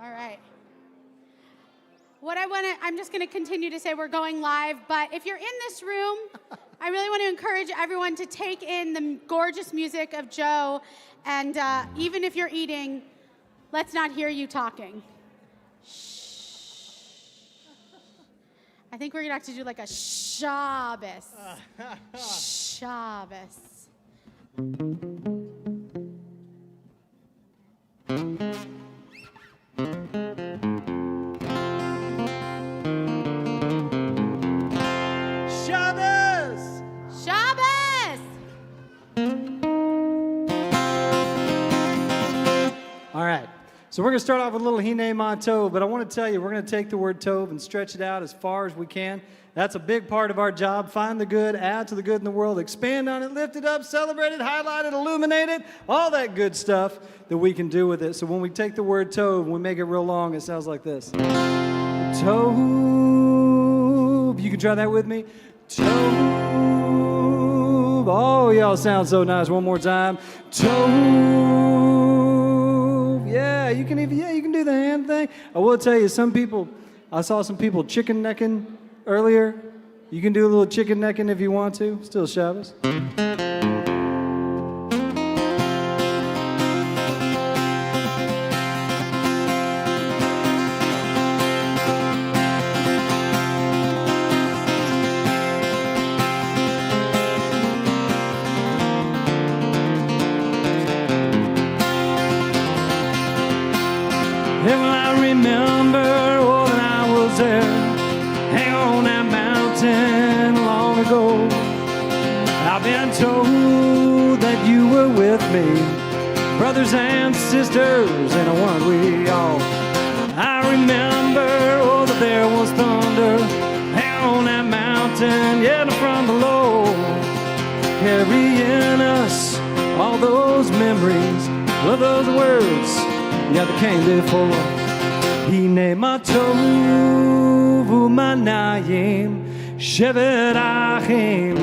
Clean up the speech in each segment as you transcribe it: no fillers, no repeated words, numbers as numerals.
All right. I'm just going to continue to say we're going live, but if you're in this room, I really want to encourage everyone to take in the gorgeous music of Joe, and even if you're eating, let's not hear you talking. Shh. I think we're going to have to do like a Shabbos. Shabbos. Shabbos! Shabbos! All right, so we're going to start off with a little Hine Ma Tov, but I want to tell you, we're going to take the word Tov and stretch it out as far as we can. That's a big part of our job. Find the good, add to the good in the world, expand on it, lift it up, celebrate it, highlight it, illuminate it, all that good stuff that we can do with it. So when we take the word Tov and we make it real long, it sounds like this. Tov. You can try that with me. Tov. Oh, y'all sound so nice. One more time. Tov. Yeah, you can do the hand thing. I will tell you, I saw some people chicken necking earlier. You can do a little chicken necking if you want to. Still Shabbos. And I remember when I was there, hanging on that mountain long ago. I've been told that you were with me, brothers and sisters, and weren't we all? I remember, that there was thunder, hanging on that mountain, yelling from below, carrying us all those memories of those words. Yeah, that came before. Hine Ma Tov u'manayim shevet achim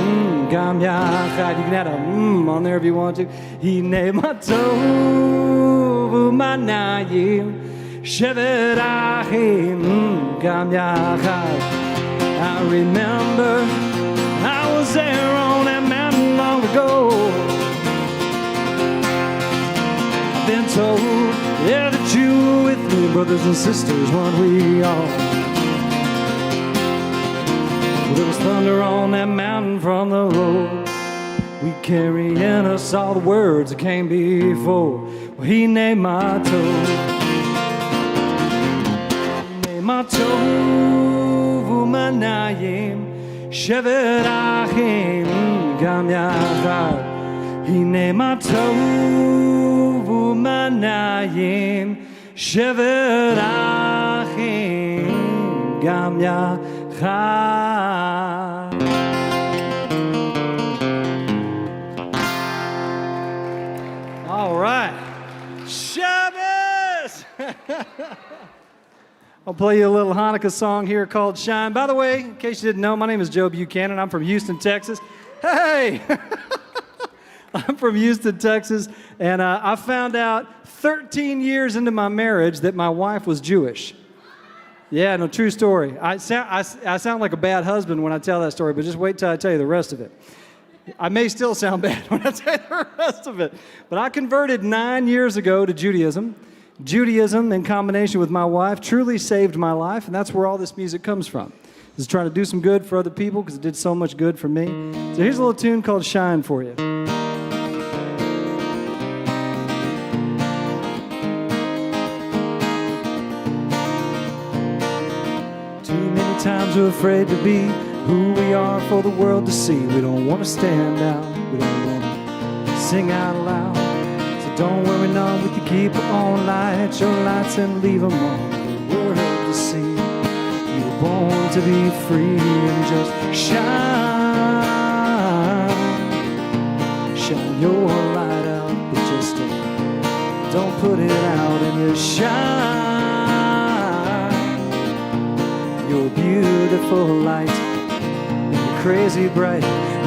gam yachad. You can add a on there if you want to. Hine Ma Tov u'manayim shevet achim gam yachad. I remember I was there on that mountain long ago. I've been told, yeah, that you were with me, brothers and sisters, weren't we all? Well, there was thunder on that mountain from the road. We carry in us all the words that came before. Well, Hine Ma Tov. Hine Ma Tov u'manayim shevet achim gam yachad. Hine Ma Tov u'manayim shevet achim gam yachad. All right, Shabbos. I'll play you a little Hanukkah song here called Shine. By the way, in case you didn't know, my name is Joe Buchanan. I'm from Houston, Texas. Hey! I'm from Houston, Texas, and I found out 13 years into my marriage that my wife was Jewish. Yeah, no, true story. I sound like a bad husband when I tell that story, but just wait till I tell you the rest of it. I may still sound bad when I tell you the rest of it. But I converted 9 years ago to Judaism. Judaism, in combination with my wife, truly saved my life, and that's where all this music comes from. Is trying to do some good for other people because it did so much good for me. So here's a little tune called Shine for you. Times we're afraid to be who we are for the world to see. We don't want to stand out. We don't want to sing out loud. So don't worry none with you. Keep on, light your lights and leave them on for the world to see. You were born to be free and just shine. Shine your light out, but just don't put it out and you shine. Your beautiful light, and you're crazy bright,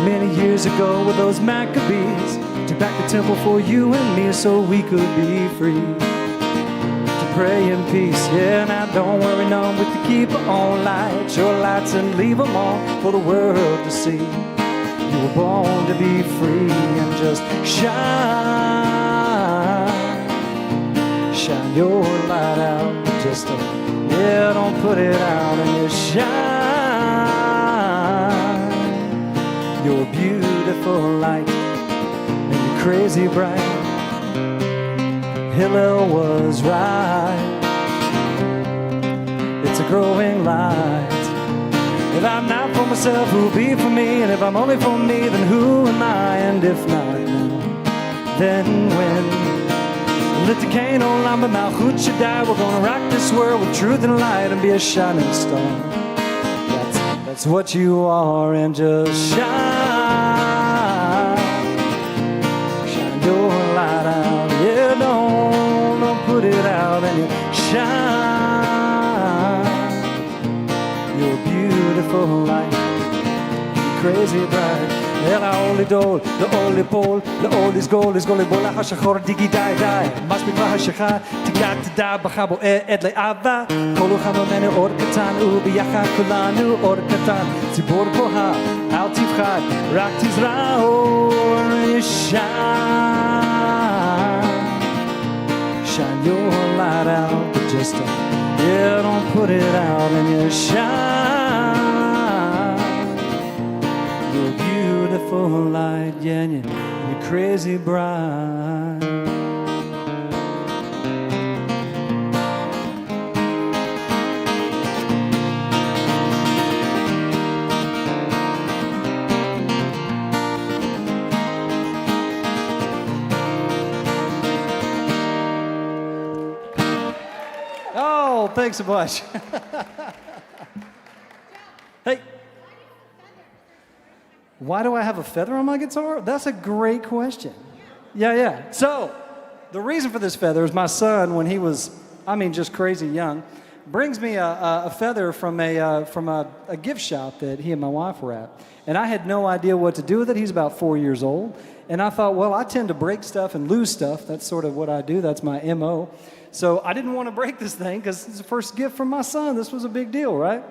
many years ago with those Maccabees, took back the temple for you and me so we could be free to pray in peace. Yeah, now don't worry none with the keep on light your lights and leave them on for the world to see. You were born to be free and just shine your light out. Just yeah, don't put it out and you shine your beautiful light and you're crazy bright. Hillel was right. It's a growing light. If I'm not for myself, who'll be for me? And if I'm only for me, then who am I? And if not now, then when? Lit the candle on my mouth, who should die? We're gonna rock this world with truth and light and be a shining star. That's what you are, and just shine your light out. Yeah, don't put it out, and you shine your beautiful light, crazy bright. La oli dol, la oli pol, la oli's goal is goli bola hashachor digi die die. Must be mahashacha, tigat da bachabo ed le ava. Kolu chamomene or katan ubi yacha kulanu or katan. Zibor koha, al tivchad, rak tizrao, shine your light out, but just yeah, don't put it out and you shine. Beautiful light, yeah, and you're crazy bright. Oh, thanks so much. Hey. Why do I have a feather on my guitar? That's a great question. Yeah. So, the reason for this feather is my son, when he was, just crazy young, brings me a feather from a gift shop that he and my wife were at. And I had no idea what to do with it. He's about 4 years old. And I thought, well, I tend to break stuff and lose stuff. That's sort of what I do. That's my MO. So I didn't want to break this thing because it's the first gift from my son. This was a big deal, right?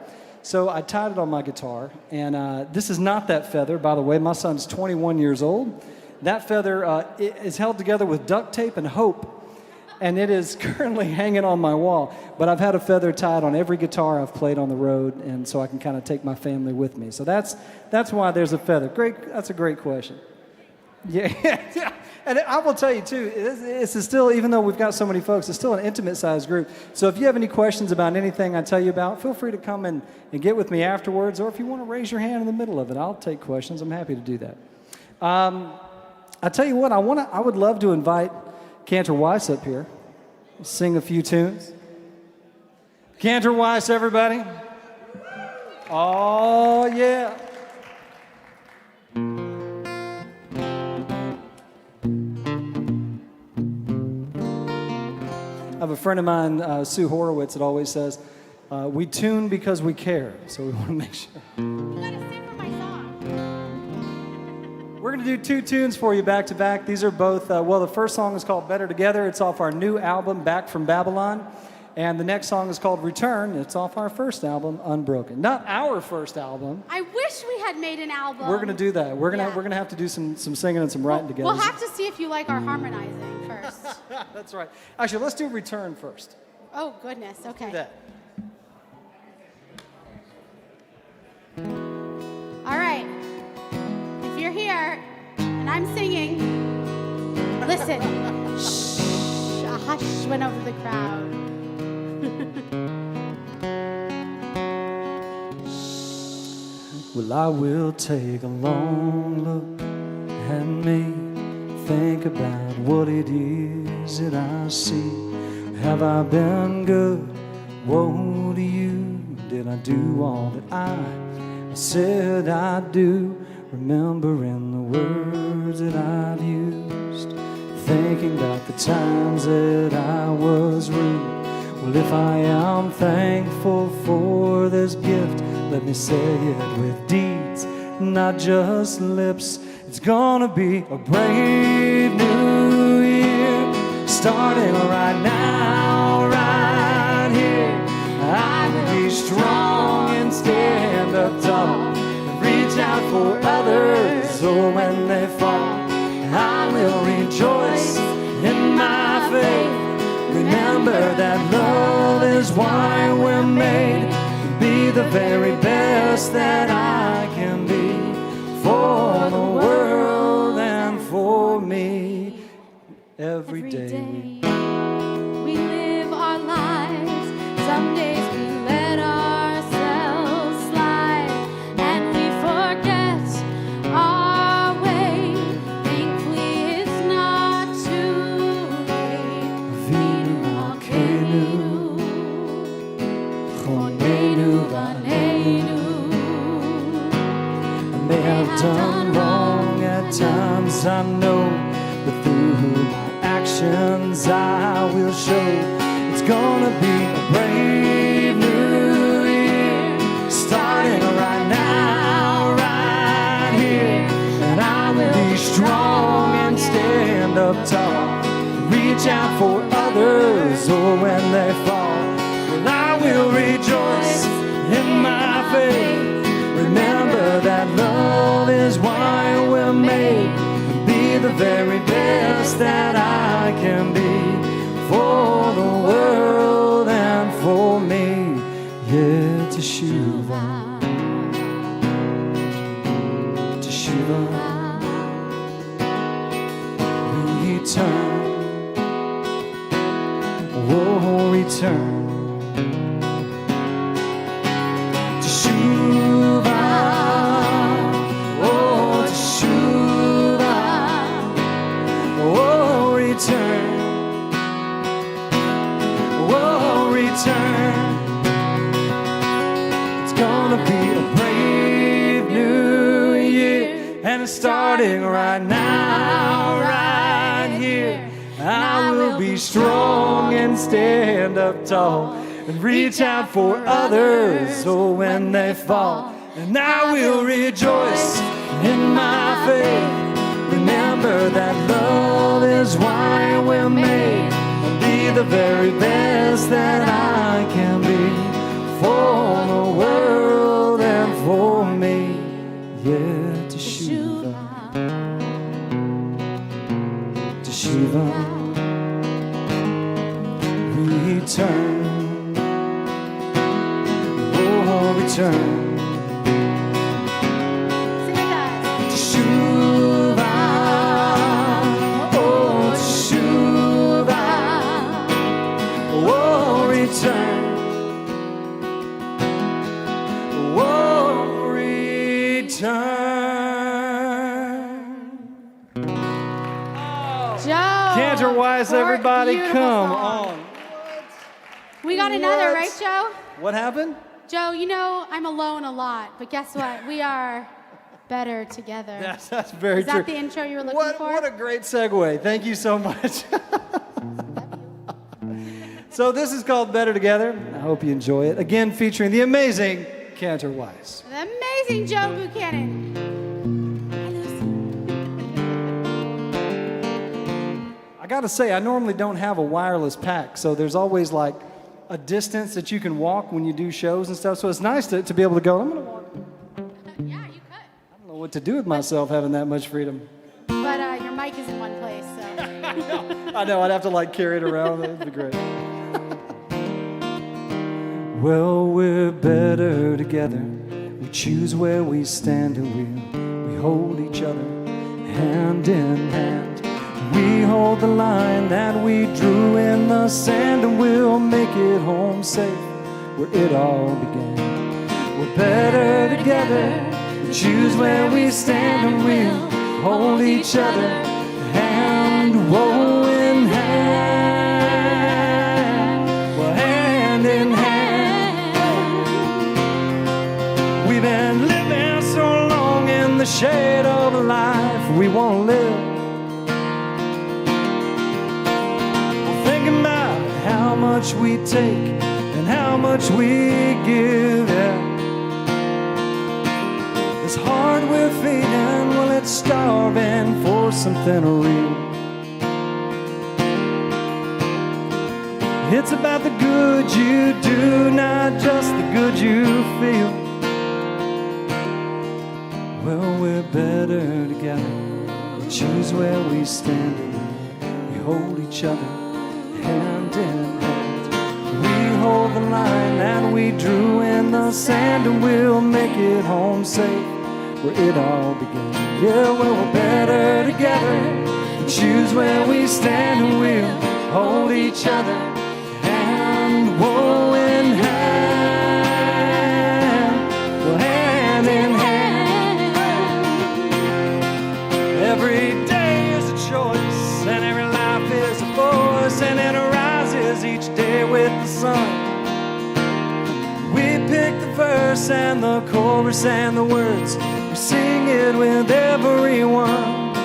So I tied it on my guitar, and this is not that feather, by the way. My son's 21 years old. That feather is held together with duct tape and hope, and it is currently hanging on my wall. But I've had a feather tied on every guitar I've played on the road, and so I can kind of take my family with me. So that's why there's a feather. That's a great question. Yeah. And I will tell you, too, it's still, even though we've got so many folks, it's still an intimate-sized group. So if you have any questions about anything I tell you about, feel free to come and get with me afterwards. Or if you want to raise your hand in the middle of it, I'll take questions. I'm happy to do that. I tell you what, I would love to invite Cantor Weiss up here, sing a few tunes. Cantor Weiss, everybody. Oh, yeah. I have a friend of mine, Sue Horowitz, that always says, we tune because we care. So we want to make sure. You gotta sing for my song. We're going to do two tunes for you back to back. These are both, the first song is called Better Together. It's off our new album, Back from Babylon. And the next song is called Return. It's off our first album, Unbroken. Not our first album. I wish we had made an album. We're going to do that. We're going to have to do some singing and some writing together. We'll have to see if you like our harmonizing first. That's right. Actually, let's do Return first. Oh, goodness. Okay. Do that. All right. If you're here and I'm singing, listen. Shh. A hush went over the crowd. Well, I will take a long look and me, think about what it is that I see. Have I been good? Woe to you. Did I do all that I said I'd do? Remembering the words that I've used, thinking about the times that I was rude. Well, if I am thankful for this gift, let me say it with deeds, not just lips. It's gonna be a brave new year, starting right now, right here. I will be strong and stand up tall, and reach out for others, so when they fall, I will rejoice in my faith. Remember that love is why we're made, to be the very best that I can be, for the world and for me. Every day we live our lives. Some days we let ourselves slide, and we forget our way. Thankfully, it's not too late. Vinu Malkeinu, Hoedown, Vaneinu. I may have done wrong at times, I know, but through my actions I will show it's gonna be a brave new year, starting right now, right here. And I will be strong and stand up tall, reach out for others, or when they fall, well, I will rejoice in my faith. Remember that love is why we're made, to be the very best that I can be, for the world and for me. Yeah, Teshuva, Teshuva, return, oh, return. Teshuva, oh, Teshuva, oh, return, oh, return. It's gonna be a brave new year, and it's starting right now, right here. I will be strong and stand up tall, and reach out for others, so when they fall, and I will rejoice in my faith. Remember that love is why we're made, and be the very best that I can be, for the world and for me. Yeah, Teshuva, Teshuva, return, oh, return. Sing it, guys. Teshuva, oh, Teshuva, oh, return, oh, return. Joe. Cantor Wise, everybody, beautiful come song. on. We got another, What? right, Joe? What happened? Joe, you know I'm alone a lot, but guess what? We are better together. Yes, that's very Is true. that the intro you were looking for? What a great segue. Thank you so much. So this is called Better Together. I hope you enjoy it. Again, featuring the amazing Cantor Wise. The amazing Joe Buchanan. Hi, Lucy. I gotta say, I normally don't have a wireless pack, so there's always like a distance that you can walk when you do shows and stuff. So it's nice to be able to go, I'm gonna walk. Yeah, you could. I don't know what to do with myself having that much freedom. But your mic is in one place, so. I know, I'd have to like carry it around. That'd be great. Well, we're better together. We choose where we stand and we hold each other hand in hand. We hold the line that we drew in the sand, and we'll make it home safe where it all began. We're better together. We choose where we stand and we'll hold each other hand, whoa, in hand. Well, hand in hand. We've been living so long in the shade of a life we won't live. How much we take and how much we give. Yeah. It's hard with feeding, well, it's starving for something real. It's about the good you do, not just the good you feel. Well, we're better together. We choose where we stand and we hold each other hand in hand. We hold the line that we drew in the sand, and we'll make it home safe where it all began. Yeah, well, we're better together. We choose where we stand and we'll hold each other hand, whoa, in hand, well, hand in hand. Every day is a choice, and every life is a force, and it arises each day with the sun. We pick the verse and the chorus and the words, we sing it with everyone.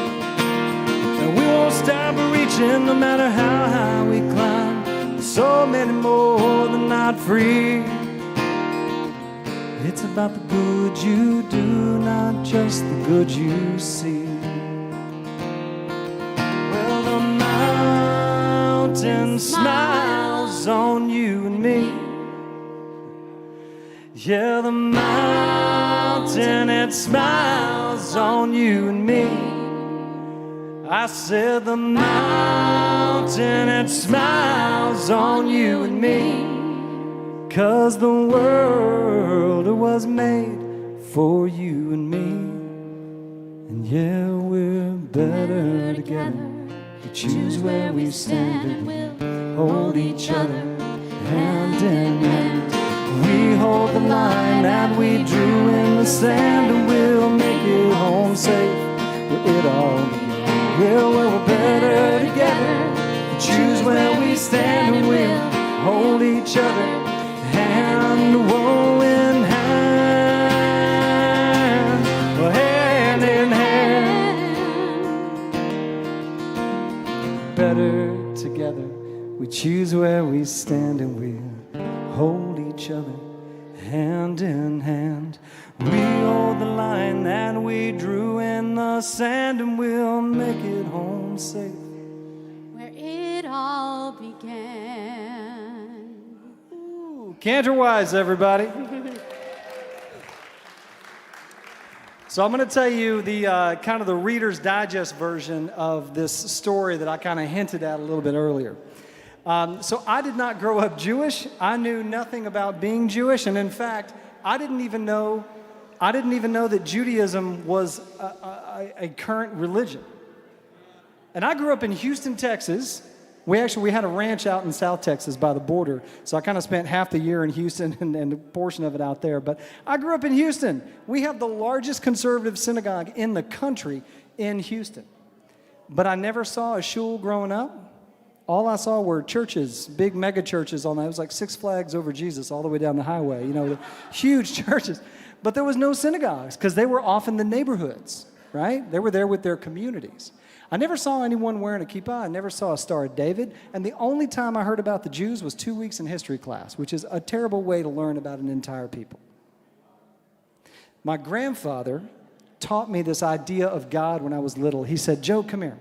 And we won't stop reaching no matter how high we climb. There's so many more than not free. It's about the good you do, not just the good you see. Well, the mountain smiles on you and me. Yeah, the mountain, it smiles on you and me. I said the mountain, it smiles on you and me. 'Cause the world was made for you and me. And yeah, we're better together. We choose where we stand and we'll hold each other hand in hand. We hold the line that we drew in the sand, and we'll make it home safe where it all began. Yeah, well, we're better together. We choose where we stand and we'll hold each other hand, whoa, in hand, well, hand in hand. Better together. We choose where we stand and we'll hold each other hand in hand. We hold the line that we drew in the sand, and we'll make it home safe where it all began. Ooh, Cantor-wise, everybody. So I'm going to tell you the kind of the Reader's Digest version of this story that I kind of hinted at a little bit earlier. So I did not grow up Jewish. I knew nothing about being Jewish, and in fact, I didn't even know that Judaism was a current religion. And I grew up in Houston, Texas. We had a ranch out in South Texas by the border, so I kind of spent half the year in Houston and a portion of it out there. But I grew up in Houston. We have the largest conservative synagogue in the country in Houston. But I never saw a shul growing up. All I saw were churches, big mega churches on that. It was like Six Flags Over Jesus all the way down the highway, the huge churches. But there was no synagogues because they were off in the neighborhoods, right? They were there with their communities. I never saw anyone wearing a kippah. I never saw a Star of David. And the only time I heard about the Jews was 2 weeks in history class, which is a terrible way to learn about an entire people. My grandfather taught me this idea of God when I was little. He said, "Joe, come here."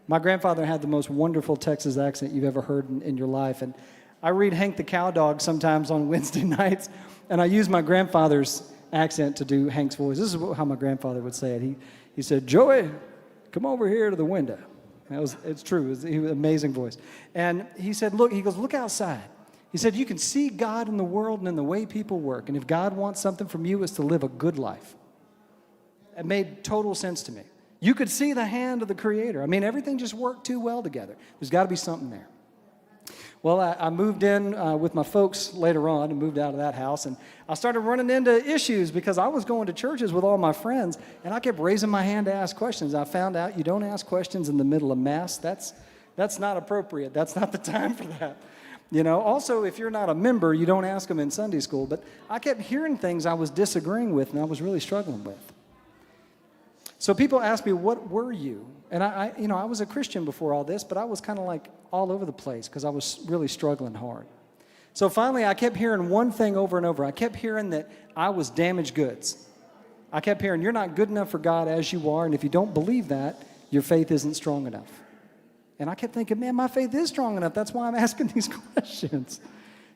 My grandfather had the most wonderful Texas accent you've ever heard in your life. And I read Hank the Cowdog sometimes on Wednesday nights, and I use my grandfather's accent to do Hank's voice. This is how my grandfather would say it. He said, "Joey, come over here to the window." It's true. He was an amazing voice. And he said, look outside. He said, you can see God in the world and in the way people work. And if God wants something from you, it's to live a good life. It made total sense to me. You could see the hand of the Creator. I mean, everything just worked too well together. There's got to be something there. Well, I moved in with my folks later on and moved out of that house. And I started running into issues because I was going to churches with all my friends, and I kept raising my hand to ask questions. I found out you don't ask questions in the middle of Mass. That's not appropriate. That's not the time for that. Also, if you're not a member, you don't ask them in Sunday school. But I kept hearing things I was disagreeing with and I was really struggling with. So people ask me, what were you? And I was a Christian before all this, but I was kind of like all over the place because I was really struggling hard. So finally, I kept hearing one thing over and over. I kept hearing that I was damaged goods. I kept hearing, you're not good enough for God as you are, and if you don't believe that, your faith isn't strong enough. And I kept thinking, man, my faith is strong enough. That's why I'm asking these questions.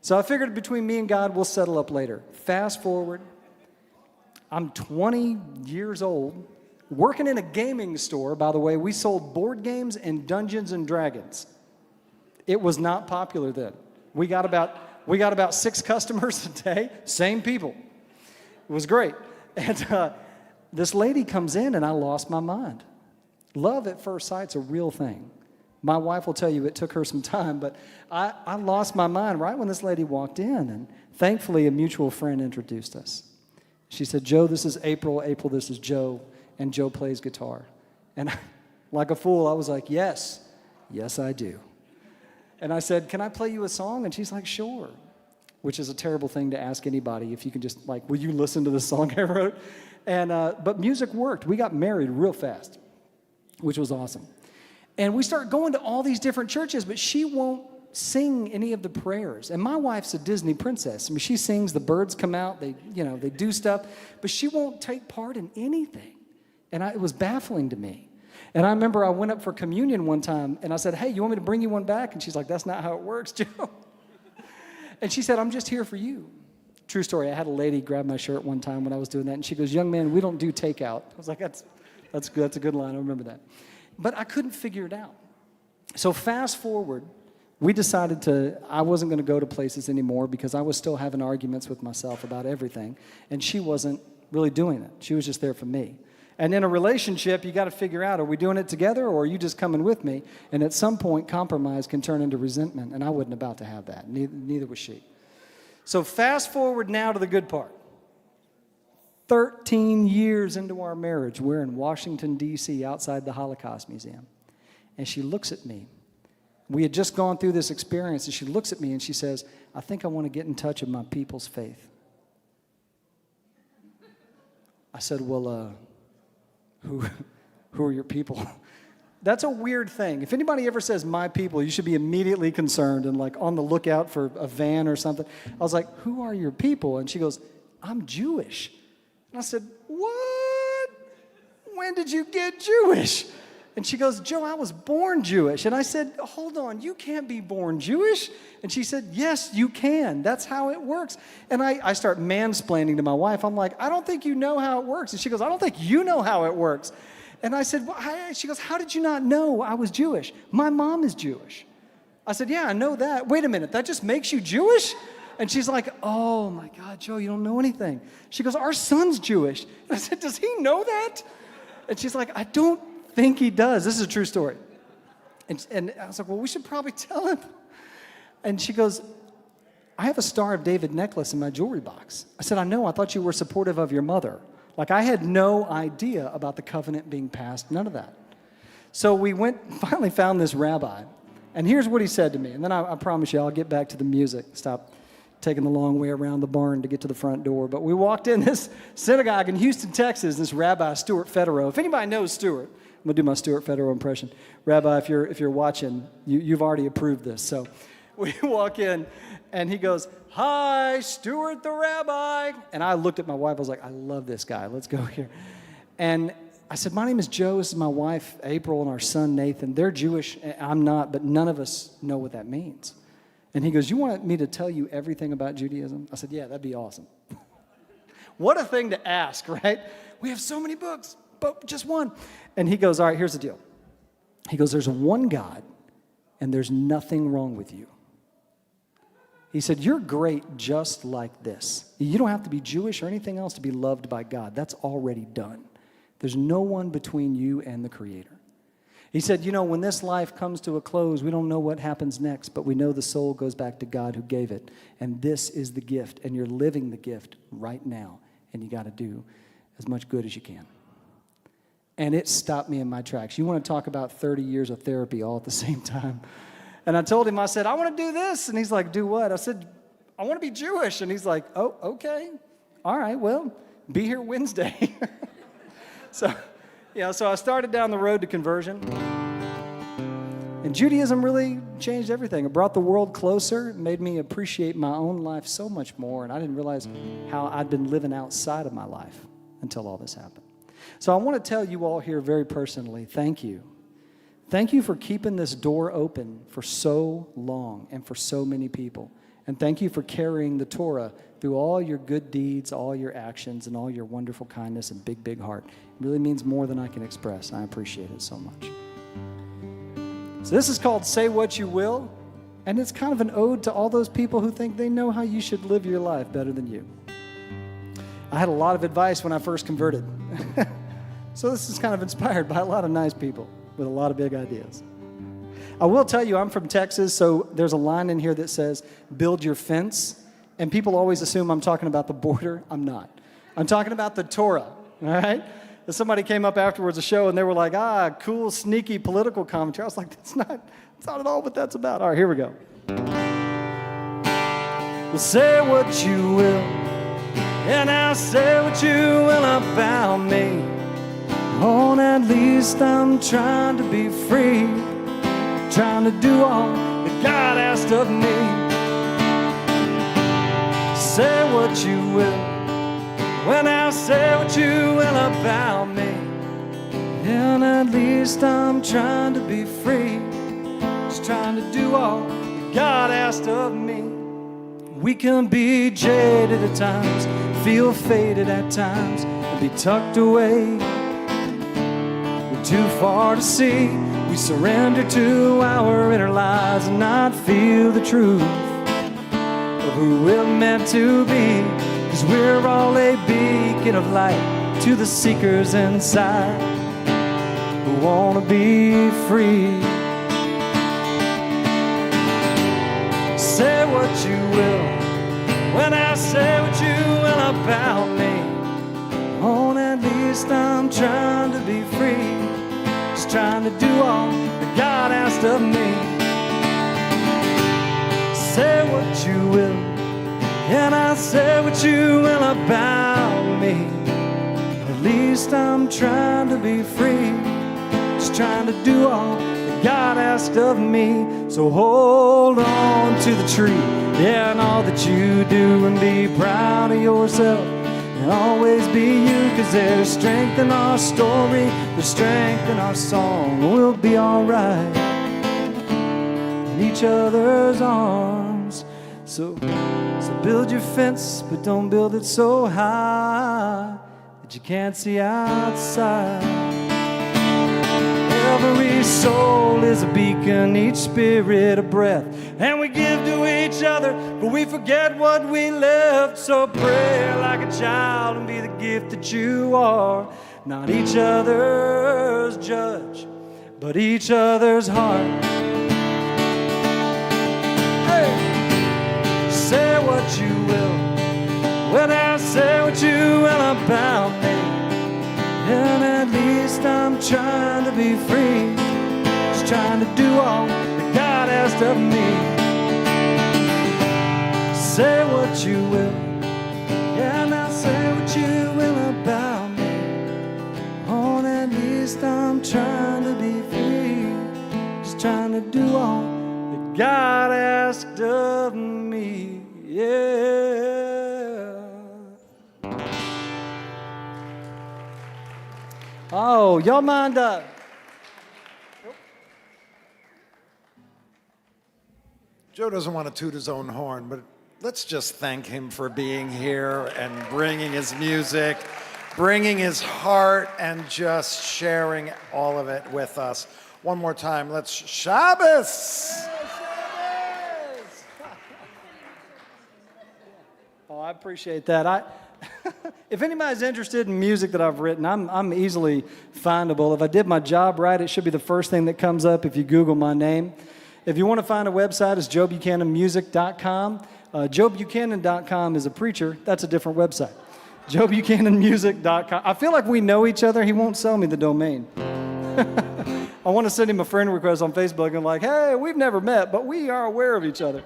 So I figured between me and God, we'll settle up later. Fast forward, I'm 20 years old, working in a gaming store. By the way, we sold board games and Dungeons and Dragons. It was not popular then. We got about 6 customers a day, same people. It was great. And this lady comes in, and I lost my mind. Love at first sight's a real thing. My wife will tell you it took her some time, but I lost my mind right when this lady walked in, and thankfully a mutual friend introduced us. She said, Joe, this is April. April, this is Joe, and Joe plays guitar. And like a fool, I was like, yes, I do. And I said, can I play you a song? And she's like, sure, which is a terrible thing to ask anybody if you can just, like, will you listen to the song I wrote? And but music worked. We got married real fast, which was awesome. And we start going to all these different churches, but she won't sing any of the prayers. And my wife's a Disney princess. I mean, she sings, the birds come out, they do stuff, but she won't take part in anything. And it was baffling to me. And I remember I went up for communion one time, and I said, hey, you want me to bring you one back? And she's like, that's not how it works, Joe. And she said, I'm just here for you. True story, I had a lady grab my shirt one time when I was doing that, and she goes, young man, we don't do takeout. I was like, that's good. That's a good line. I remember that. But I couldn't figure it out. So fast forward, we decided I wasn't going to go to places anymore because I was still having arguments with myself about everything, and she wasn't really doing it. She was just there for me. And in a relationship, you got to figure out, are we doing it together or are you just coming with me? And at some point, compromise can turn into resentment, and I wasn't about to have that. Neither was she. So fast forward now to the good part. 13 years into our marriage, we're in Washington, D.C., outside the Holocaust Museum. And she looks at me. We had just gone through this experience, and she looks at me and she says, I think I want to get in touch with my people's faith. I said, well, who are your people? That's a weird thing. If anybody ever says my people, you should be immediately concerned and like on the lookout for a van or something. I was like, who are your people? And she goes, I'm Jewish. And I said, what? When did you get Jewish? And she goes, Joe, I was born Jewish. And I said, hold on, you can't be born Jewish. And she said, yes, you can. That's how it works. And I start mansplaining to my wife. I'm like, I don't think you know how it works. And she goes, I don't think you know how it works. And I said, well, she goes, how did you not know I was Jewish? My mom is Jewish. I said, yeah, I know that. Wait a minute, that just makes you Jewish? And she's like, oh my God, Joe, you don't know anything. She goes, our son's Jewish. And I said, does he know that? And she's like, I don't think he does. This is a true story. And I was like, well, we should probably tell him. And she goes, I have a Star of David necklace in my jewelry box. I said, I know, I thought you were supportive of your mother. Like, I had no idea about the covenant being passed, none of that. So we finally found this rabbi, and here's what he said to me. And then I promise you, I'll get back to the music. Stop taking the long way around the barn to get to the front door. But we walked in this synagogue in Houston, Texas, this rabbi, Stuart Federow. If anybody knows Stuart, I'm going to do my Stuart Federow impression. Rabbi, if you're watching, you've already approved this. So we walk in, and he goes, hi, Stuart the rabbi. And I looked at my wife. I was like, I love this guy. Let's go here. And I said, my name is Joe. This is my wife, April, and our son, Nathan. They're Jewish. I'm not, but none of us know what that means. And he goes, you want me to tell you everything about Judaism? I said, yeah, that'd be awesome. What a thing to ask, right? We have so many books, but just one. And he goes, all right, here's the deal. He goes, there's one God, and there's nothing wrong with you. He said, you're great just like this. You don't have to be Jewish or anything else to be loved by God. That's already done. There's no one between you and the Creator. He said, you know, when this life comes to a close, we don't know what happens next, but we know the soul goes back to God who gave it. And this is the gift, and you're living the gift right now, and you got to do as much good as you can. And it stopped me in my tracks. You want to talk about 30 years of therapy all at the same time. And I told him, I said, I want to do this. And he's like, do what? I said, I want to be Jewish. And he's like, oh, okay. All right, well, be here Wednesday. So I started down the road to conversion. And Judaism really changed everything. It brought the world closer. It made me appreciate my own life so much more. And I didn't realize how I'd been living outside of my life. until all this happened. So I want to tell you all here very personally, thank you. Thank you for keeping this door open for so long and for so many people. And thank you for carrying the Torah through all your good deeds, all your actions, and all your wonderful kindness and big, big heart. It really means more than I can express. I appreciate it so much. So this is called Say What You Will, and it's kind of an ode to all those people who think they know how you should live your life better than you. I had a lot of advice when I first converted. So this is kind of inspired by a lot of nice people with a lot of big ideas. I will tell you, I'm from Texas, so there's a line in here that says, build your fence. And people always assume I'm talking about the border. I'm not. I'm talking about the Torah, all right? And somebody came up afterwards the show, and they were like, cool, sneaky political commentary. I was like, that's not at all what that's about. All right, here we go. Well, say what you will, and I'll say what you will about me. Oh, at least I'm trying to be free, trying to do all that God asked of me. Say what you will, when I say what you will about me. And at least I'm trying to be free, just trying to do all that God asked of me. We can be jaded at times, feel faded at times, and be tucked away. We're too far to see. We surrender to our inner lies and not feel the truth of who we're meant to be, 'cause we're all a beacon of light to the seekers inside who want to be free. Say what you will, when I say what you will about me. Oh, at least I'm trying to be free, just trying to do all that God asked of me. Say what you will, and I say what you will about me. At least I'm trying to be free, just trying to do all that God asked of me. So hold on to the tree, yeah, and all that you do, and be proud of yourself, and always be you, 'cause there's strength in our story, there's strength in our song. We'll be alright in each other's arms. So build your fence, but don't build it so high that you can't see outside. Every soul is a beacon, each spirit a breath, and we give to each other, but we forget what we left. So pray like a child and be the gift that you are, not each other's judge, but each other's heart. Hey! Say what you will, when I say what you will about me. And at least I'm trying to be free, just trying to do all that God asked of me. Say what you will, and I'll say what you will about me. Oh, at least I'm trying to be free, just trying to do all that God asked of me. Yeah. Oh, y'all mind? Joe doesn't want to toot his own horn, but let's just thank him for being here and bringing his music, bringing his heart, and just sharing all of it with us. One more time, let's Shabbos! Oh, I appreciate that. If anybody's interested in music that I've written, I'm easily findable. If I did my job right, it should be the first thing that comes up if you Google my name. If you want to find a website, it's joebuchananmusic.com. joebuchanan.com is a preacher. That's a different website. joebuchananmusic.com. I feel like we know each other. He won't sell me the domain. I want to send him a friend request on Facebook and like, hey, we've never met, but we are aware of each other.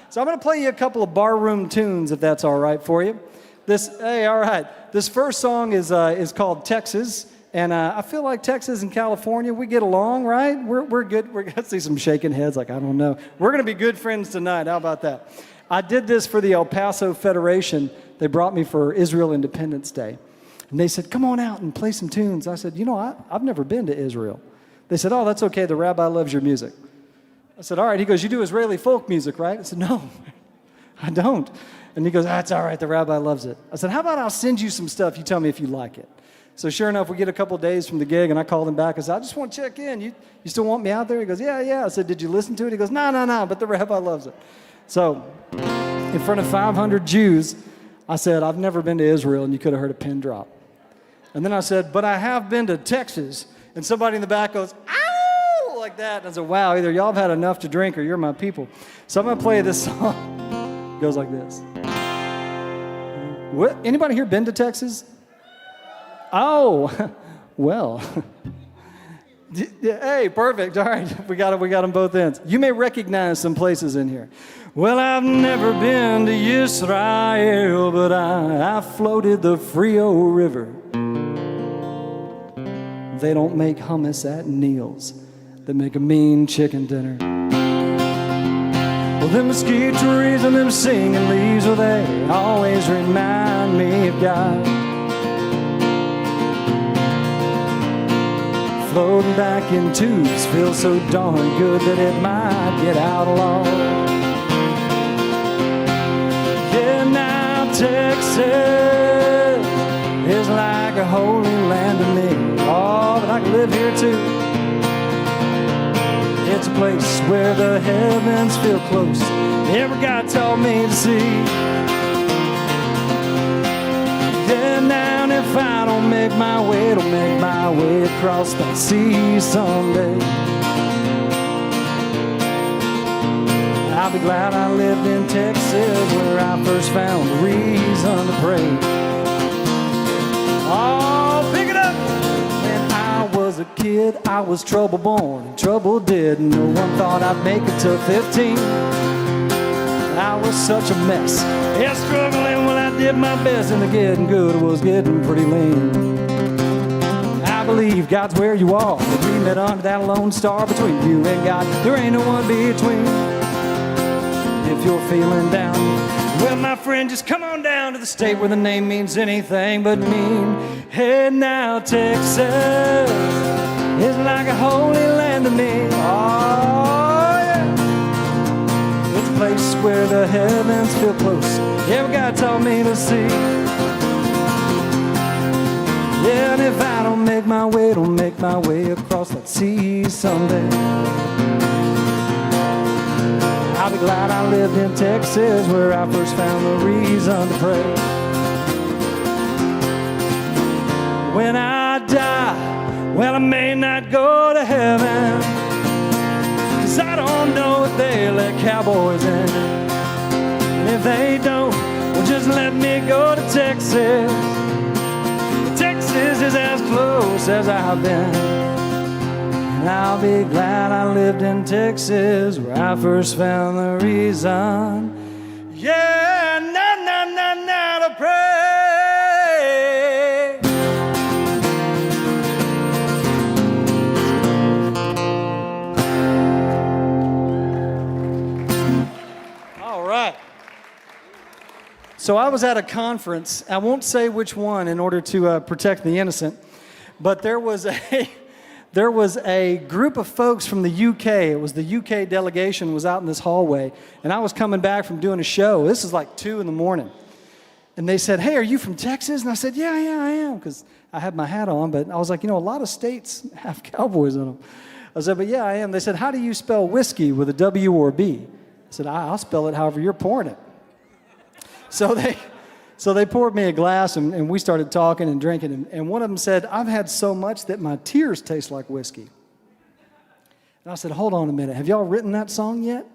So I'm going to play you a couple of barroom tunes, if that's all right for you. All right. This first song is called Texas, and I feel like Texas and California, we get along, right? We're good. We're going to see some shaking heads like, I don't know. We're going to be good friends tonight. How about that? I did this for the El Paso Federation. They brought me for Israel Independence Day. And they said, come on out and play some tunes. I said, I've never been to Israel. They said, oh, that's okay. The rabbi loves your music. I said, all right. He goes, you do Israeli folk music, right? I said, no, I don't. And he goes, that's all right. The rabbi loves it. I said, how about I'll send you some stuff. You tell me if you like it. So sure enough, we get a couple days from the gig, and I called him back. I said, I just want to check in. You still want me out there? He goes, yeah. I said, did you listen to it? He goes, no, but the rabbi loves it. So in front of 500 Jews, I said, I've never been to Israel, and you could have heard a pin drop. And then I said, but I have been to Texas. And somebody in the back goes, ow, like that. And I said, wow, either y'all have had enough to drink or you're my people. So I'm going to play this song. It goes like this. What? Anybody here been to Texas? Oh, well. Hey, perfect. All right, we got them both ends. You may recognize some places in here. Well, I've never been to Israel, but I floated the Frio River. They don't make hummus at Neil's. They make a mean chicken dinner. Well, them mesquite trees and them singing leaves, well, they always remind me of God. Floating back in tubes feels so darn good that it might get out along. Yeah, now Texas is like a holy land to me. Oh, but I can live here too. It's a place where the heavens feel close. Every God told me to see. Yeah, now and if I don't make my way, it'll make my way across that sea someday. I'll be glad I lived in Texas, where I first found a reason to pray. Oh, pick it up! When I was a kid, I was trouble born and trouble did. No one thought I'd make it to 15. I was such a mess. Yeah, struggling when I did my best, and the getting good was getting pretty lean. I believe God's where you are. We met under that lone star between you and God. There ain't no one between. If you're feeling down, well, my friend, just come on down to the state where the name means anything but mean. Hey, now Texas is like a holy land to me. Oh, yeah. It's a place where the heavens feel close. Yeah, God taught me to see. Yeah, and if I don't make my way, it'll make my way across that sea someday. I'll be glad I lived in Texas, where I first found the reason to pray. When I die, well, I may not go to heaven, 'cause I don't know if they let cowboys in. And if they don't, well, just let me go to Texas. Texas is as close as I've been. I'll be glad I lived in Texas, where I first found the reason. Yeah, to pray. All right. So I was at a conference. I won't say which one in order to protect the innocent, but there was a group of folks from the UK. It was the UK delegation was out in this hallway, and I was coming back from doing a show. This is like 2 a.m. And they said, hey, are you from Texas? And I said, yeah, I am, because I had my hat on. But I was like, a lot of states have cowboys in them. I said, but yeah, I am. They said, how do you spell whiskey, with a W or a B? I said, I'll spell it however you're pouring it. So they poured me a glass, and we started talking and drinking. And one of them said, I've had so much that my tears taste like whiskey. And I said, hold on a minute. Have y'all written that song yet?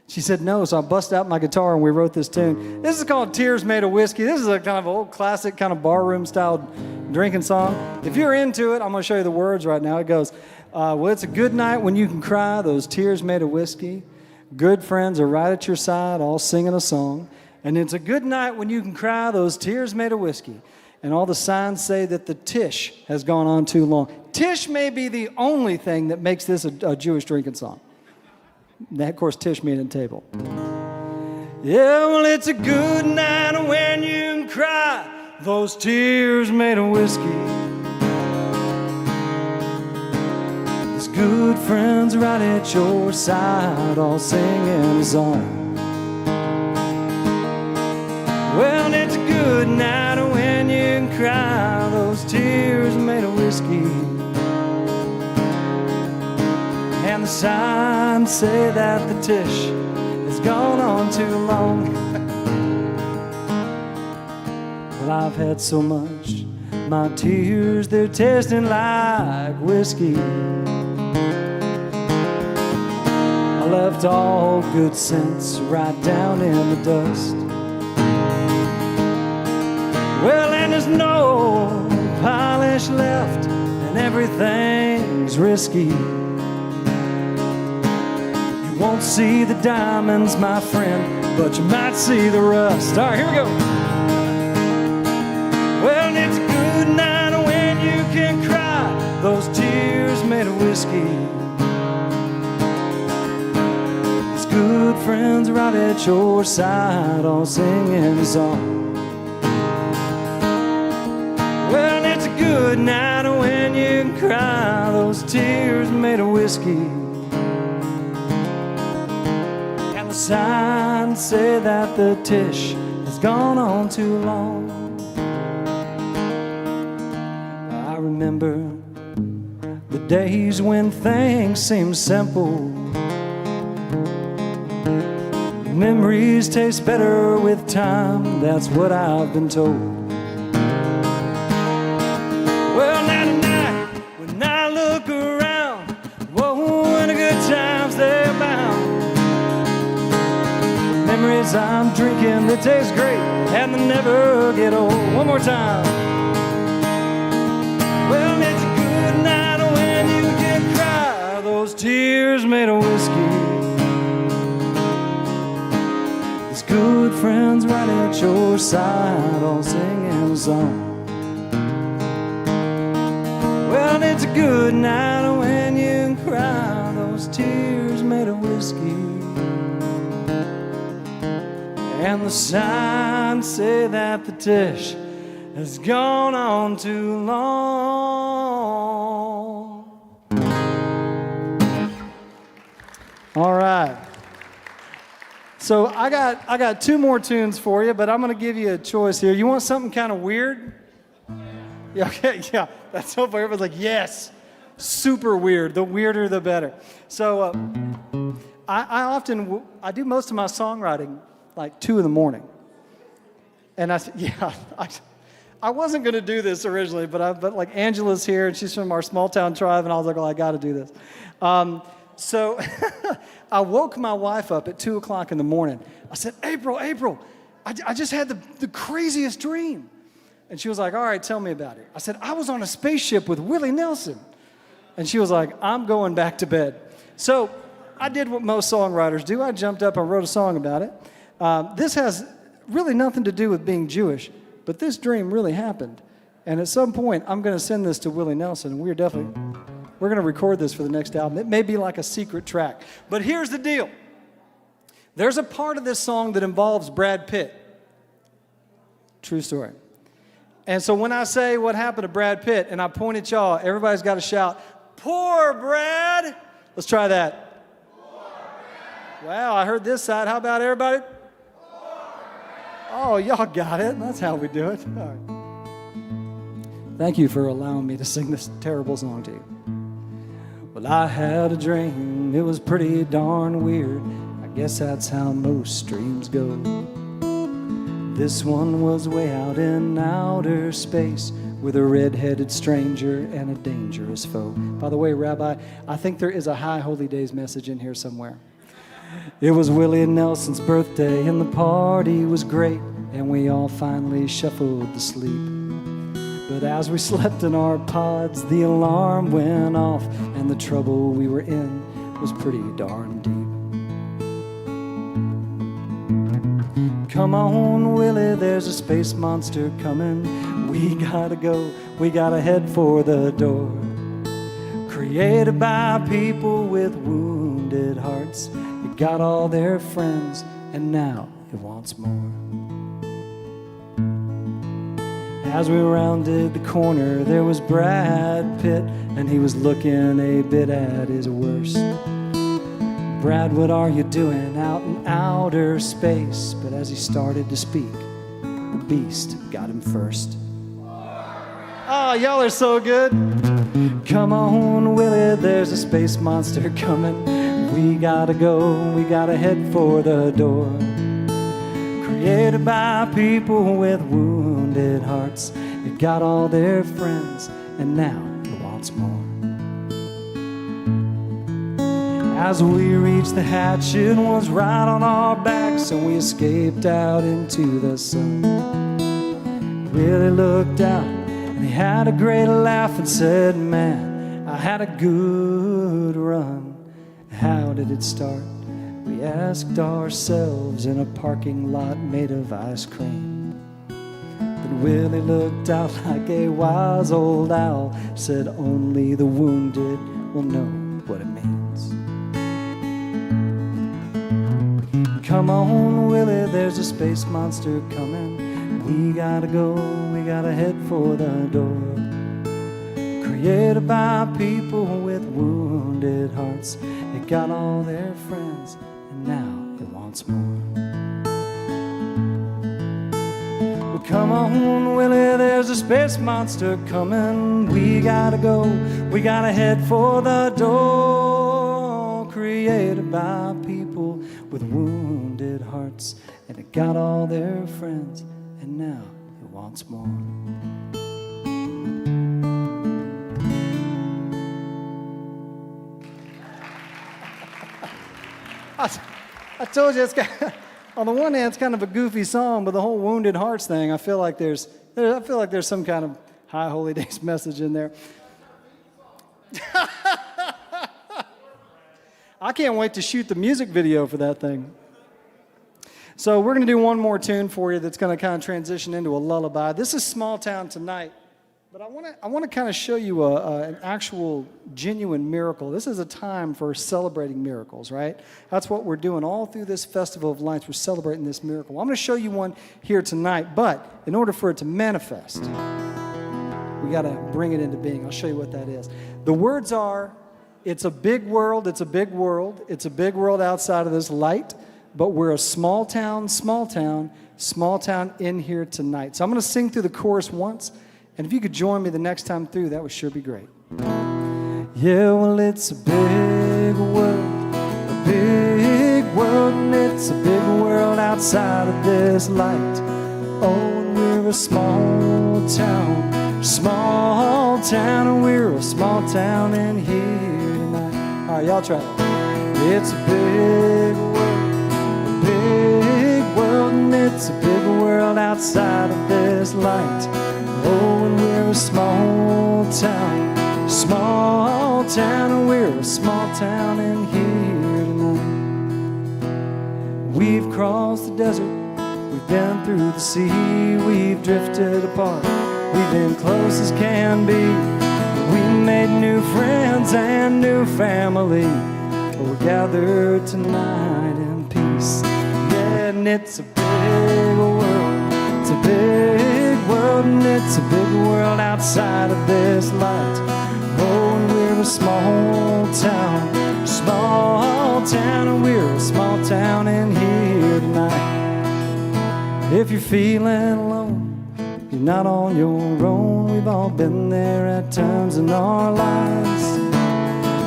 She said, no. So I bust out my guitar, and we wrote this tune. This is called Tears Made of Whiskey. This is a kind of old classic, kind of barroom-style drinking song. If you're into it, I'm going to show you the words right now. It goes, well, it's a good night when you can cry, those tears made of whiskey. Good friends are right at your side, all singing a song. And it's a good night when you can cry, those tears made of whiskey. And all the signs say that the tish has gone on too long. Tish may be the only thing that makes this a Jewish drinking song. That, of course, tish meaning table. Yeah, well, it's a good night when you can cry those tears made of whiskey. There's good friends right at your side, all singing a song. Well, it's a good night when you can cry those tears made of whiskey. And the signs say that the Tish has gone on too long. Well, I've had so much, my tears, they're tasting like whiskey. I left all good sense right down in the dust. Well, and there's no polish left, and everything's risky. You won't see the diamonds, my friend, but you might see the rust. All right, here we go. Well, it's a good night when you can cry those tears made of whiskey. It's good friends right at your side, all singing a song. Well, it's a good night when you can cry those tears made of whiskey. And the signs say that the Tish has gone on too long. I remember the days when things seemed simple. Memories taste better with time, that's what I've been told. Well, now tonight, when I look around, whoa, and the good times they abound. Memories I'm drinking, they taste great, and they never get old. One more time. Well, it's a good night when you can cry those tears made of whiskey. There's good friends right at your side, all singing a song. Well, it's a good night when you can cry those tears made of whiskey. And the signs say that the Tish has gone on too long. All right. So I got two more tunes for you, but I'm going to give you a choice here. You want something kind of weird? Yeah, okay, yeah. That's so everybody's like, yes, super weird. The weirder, the better. So I do most of my songwriting like 2 in the morning. And I wasn't going to do this originally, but like Angela's here, and she's from our small town tribe, and I was like, well, I got to do this. So I woke my wife up at 2 o'clock in the morning. I said, April, I just had the craziest dream. And she was like, all right, tell me about it. I said, I was on a spaceship with Willie Nelson. And she was like, I'm going back to bed. So I did what most songwriters do. I jumped up and wrote a song about it. This has really nothing to do with being Jewish, but this dream really happened. And at some point, I'm going to send this to Willie Nelson, and we're going to record this for the next album. It may be like a secret track. But here's the deal. There's a part of this song that involves Brad Pitt. True story. And so when I say what happened to Brad Pitt, and I point at y'all, everybody's got to shout, poor Brad. Let's try that. Poor Brad. Wow, I heard this side. How about everybody? Poor Brad. Oh, y'all got it. That's how we do it. All right. Thank you for allowing me to sing this terrible song to you. Well, I had a dream. It was pretty darn weird. I guess that's how most dreams go. This one was way out in outer space with a red-headed stranger and a dangerous foe. By the way, Rabbi, I think there is a High Holy Days message in here somewhere. It was Willie Nelson's birthday and the party was great, and we all finally shuffled to sleep. But as we slept in our pods, the alarm went off, and the trouble we were in was pretty darn deep. Come on, Willie, there's a space monster coming. We gotta go, we gotta head for the door. Created by people with wounded hearts. It got all their friends, and now it wants more. As we rounded the corner, there was Brad Pitt, and he was looking a bit at his worst. Brad, what are you doing out in outer space? But as he started to speak, the beast got him first. Oh, y'all are so good. Come on, Willie, there's a space monster coming. We gotta go, we gotta head for the door. Created by people with wounded hearts. It got all their friends, and now it wants more. As we reached the hatch, it was right on our backs, and we escaped out into the sun. Willie looked out, and he had a great laugh and said, man, I had a good run. How did it start? We asked ourselves in a parking lot made of ice cream. Then Willie looked out like a wise old owl, said only the wounded will know what it means. Come on, Willie, there's a space monster coming. We gotta go, we gotta head for the door. Created by people with wounded hearts. It got all their friends, and now it wants more. Well, come on, Willie, there's a space monster coming. We gotta go, we gotta head for the door. Created by people with wounded hearts, and it got all their friends, and now it wants more. I told you, on the one hand, it's kind of a goofy song, but the whole wounded hearts thing, I feel like there's some kind of high holy days message in there. I can't wait to shoot the music video for that thing. So we're going to do one more tune for you that's going to kind of transition into a lullaby. This is Small Town Tonight, but I want to kind of show you an actual genuine miracle. This is a time for celebrating miracles, right? That's what we're doing all through this Festival of Lights. We're celebrating this miracle. I'm going to show you one here tonight, but in order for it to manifest, we got to bring it into being. I'll show you what that is. The words are, it's a big world, it's a big world, it's a big world outside of this light, but we're a small town, small town, small town in here tonight. So I'm going to sing through the chorus once, and if you could join me the next time through, that would sure be great. Yeah, well, it's a big world, and it's a big world outside of this light. Oh, and we're a small town, and we're a small town in here. All right, y'all try it. It's a big world, and it's a big world outside of this light. Oh, and we're a small town, and we're a small town in here tonight. We've crossed the desert, we've been through the sea, we've drifted apart, we've been close as can be. We made new friends and new family. We're gathered tonight in peace. Yeah, and it's a big world. It's a big world, and it's a big world outside of this light. Oh, and we're a small town, and we're a small town in here tonight. If you're feeling alone, you're not on your own. We've all been there at times in our lives.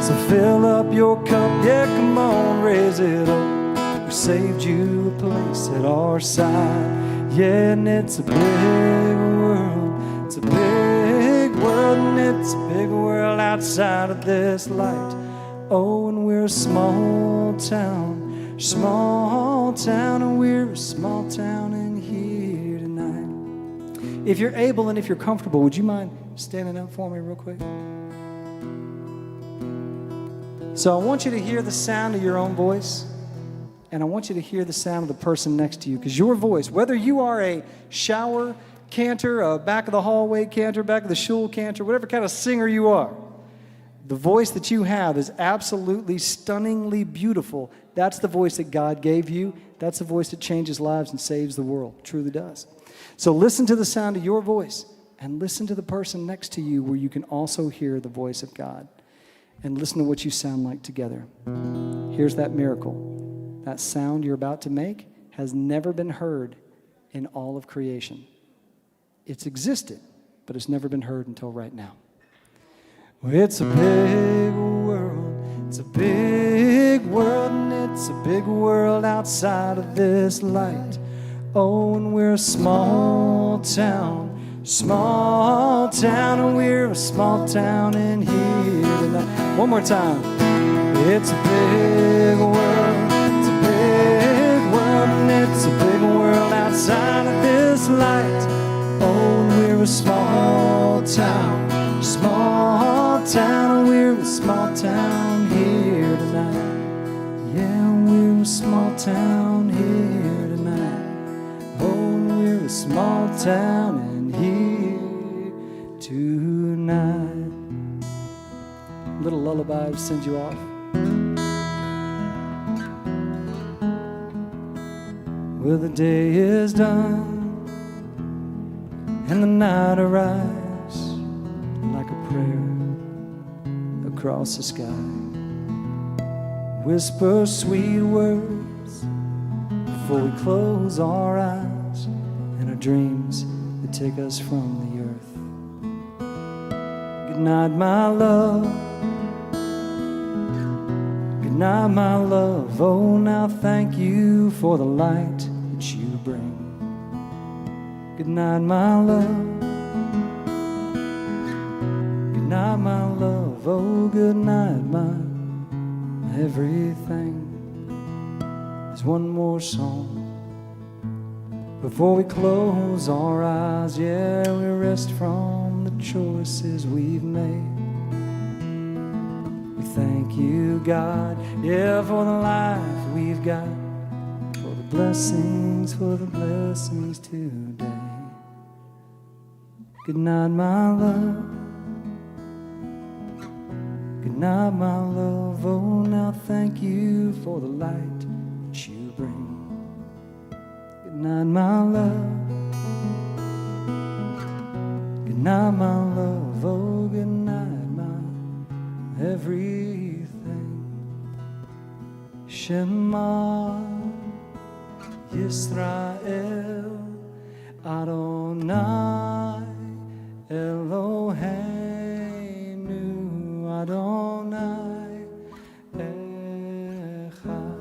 So fill up your cup, yeah, come on, raise it up. We saved you a place at our side. Yeah, and it's a big world. It's a big world, and it's a big world outside of this light. Oh, and we're a small town, and we're a small town in here tonight. If you're able and if you're comfortable, would you mind standing up for me real quick? So I want you to hear the sound of your own voice, and I want you to hear the sound of the person next to you, because your voice, whether you are a shower cantor, a back of the hallway cantor, back of the shul cantor, whatever kind of singer you are, The voice that you have is absolutely stunningly beautiful. That's the voice that God gave you. That's the voice that changes lives and saves the world. It truly does. So listen to the sound of your voice and listen to the person next to you where you can also hear the voice of God. And listen to what you sound like together. Here's that miracle. That sound you're about to make has never been heard in all of creation. It's existed, but it's never been heard until right now. Well, it's a big world, it's a big world, and it's a big world outside of this light. Oh, and we're a small town, and we're a small town in here tonight. One more time. It's a big world, it's a big world, and it's a big world outside of this light. Oh, and we're a small town, and we're a small town here tonight. Yeah, we're a small town here tonight. Oh, and we're a small town and here tonight. Little lullaby to send you off. Well, the day is done and the night arrives like a prayer across the sky. Whisper sweet words before we close our eyes and our dreams that take us from the earth. Good night, my love. Good night, my love. Oh, now thank you for the light that you bring. Good night, my love. Good night, my love. Oh, good night, my everything. There's one more song before we close our eyes. Yeah, we rest from the choices we've made. We thank you, God, yeah, for the life we've got, for the blessings today. Good night, my love. Good night, my love. Oh, now thank you for the light that you bring. Good night, my love. Good night, my love. Oh, good night, my everything. Shema Yisrael Adonai Eloheinu Adonai Echad.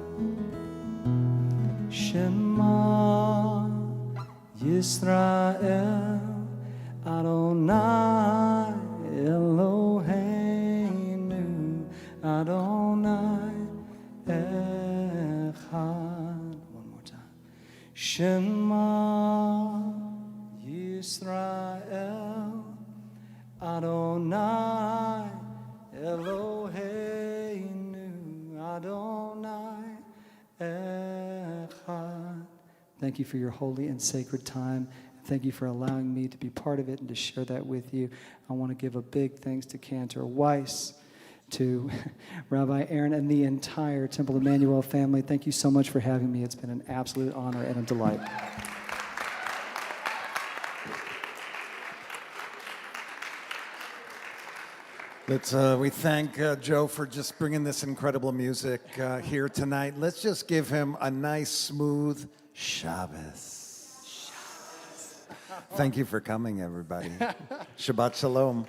Shema Yisrael Adonai Eloheinu Adonai Echad. One more time. Shema Yisrael Adonai Eloheinu Adonai Echad. Thank you for your holy and sacred time. Thank you for allowing me to be part of it and to share that with you. I want to give a big thanks to Cantor Weiss, to Rabbi Aaron, and the entire Temple Emmanuel family. Thank you so much for having me. It's been an absolute honor and a delight. We thank Joe for just bringing this incredible music here tonight. Let's just give him a nice, smooth Shabbos. Thank you for coming, everybody. Shabbat Shalom.